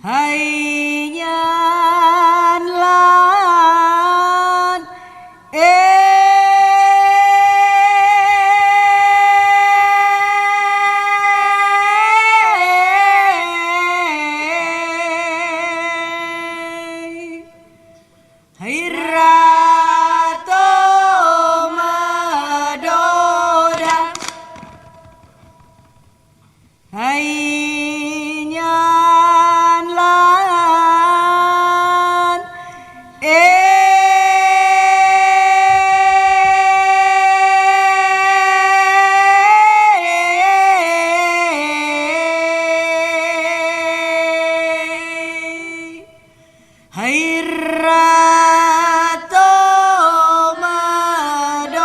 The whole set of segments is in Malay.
Hai nhan lan hai rato madoda hai nhan lan hai rato madoda.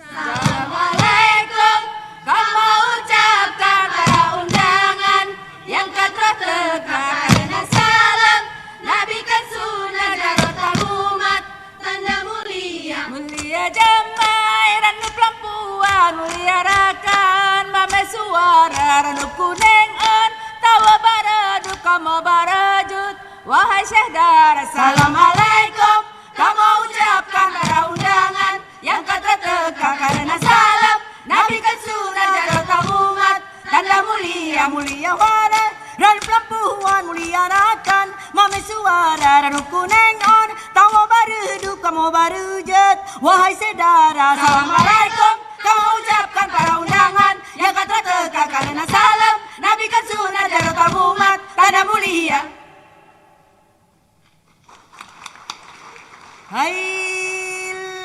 Assalamualaikum, kami ucapkan para undangan yang teka karena salam. Nabi kan sunnah daratan umat, tanda mulia. Mulia jamai ranu pelampuan, mulia rakan mame suara ranu kuning on. Tawa baradu kamu barajut, wahai syekh Assalamualaikum, kami ucapkan para undangan yang teka karena salam. Nabi kan sunnah daratan umat, tanda mulia. Mulia wara ran pelampuan mulia rakan mame suara ran kuning on tawa baru kamu baru jet wahai saudara. Assalamualaikum, kami ucapkan para undangan yang teka karena salam. Nabi kan sunnah daratan umat, tanda mulia. Hai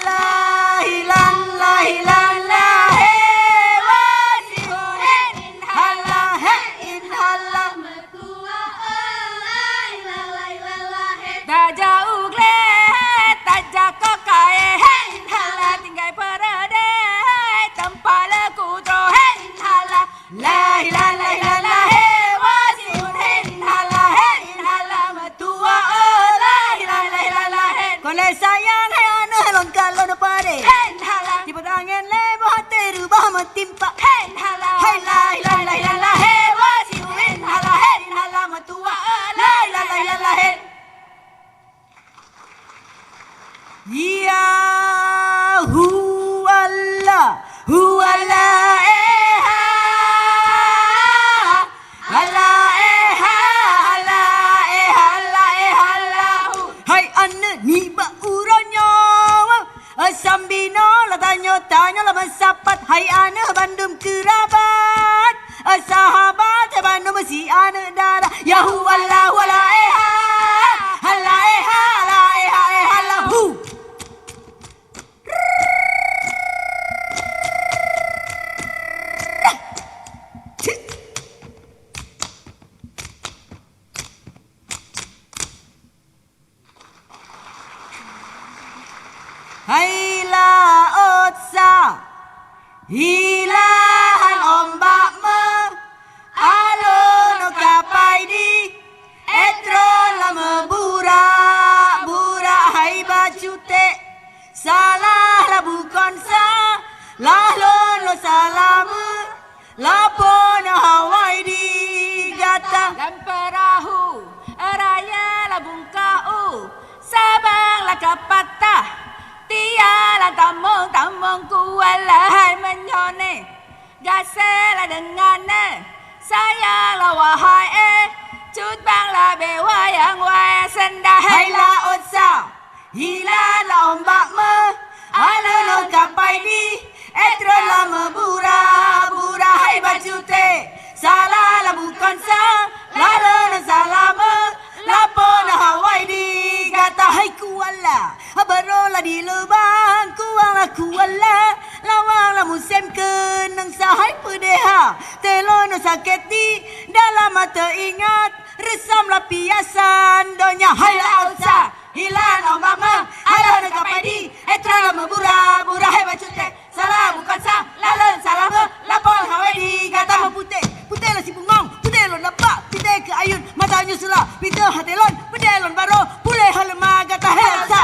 la hilang la hilang la he wasihuren inhala he inhala. tak jauh gleh, tak jauh kae, hey inhala tinggal perade, tempat leku tro, hey inhala. La ilaha la ilaha la he wasihuren inhala he inhala matua la ilaha la ilaha la he. Kolai sayang hai ana lon kalau no pare. Hey inhala, Tiba tangan lebah teru bah mentimpa. hey inhala. Hai la ilaha la ilaha la he wasihuren inhala he inhala matua la ilaha la ilaha la he. Ya huwallah huwallah eha ala eha ala eha ala eha lahu. Hai ane ni ba uranyo sambino la tanya la mensapat. Hai ane bandum kerabat sahabat bandum si ane darah. Ya huwallah huwallah eha ala eha ala eha eha lahu. Hai laut sa hilahan ombak me alon kapai di etro lama bura bura hai bacute salah la bukan sa lahlon lo salamu lapon hawai di gata. Dan perahu raya labungkau, sabang la kapatah. Tiada tamung kualahai menyone, gasela dengannya, sayanglah wahai cut banglah bewayang wayang sendah. Hai laut sa hilala ombak me alon kapai di etro lama bura bura hai bacute salah la bukan sa lalon salama lapon hawai di gata. Hai kuala barola di lubang kuala kuala lawang la musim kenang sahai pedeha telon sakit di dalam mata ingat resam la piasan donya. Hai laut sa hilang ombak me alon kapai di etro lama bura bura hai bacute salah bukan sa lalon salama lapon hawai di gata. Putih putih la si bungong putih lo nampak putih ke ayun matanya sela pita hatelon pedelon baro pulih halma gata. Hai sa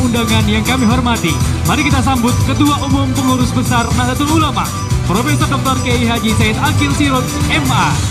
Undangan yang kami hormati, mari kita sambut Ketua Umum Pengurus Besar Nahdlatul Ulama, Profesor Dr. Kiai Haji Said Akil Sirot, MA.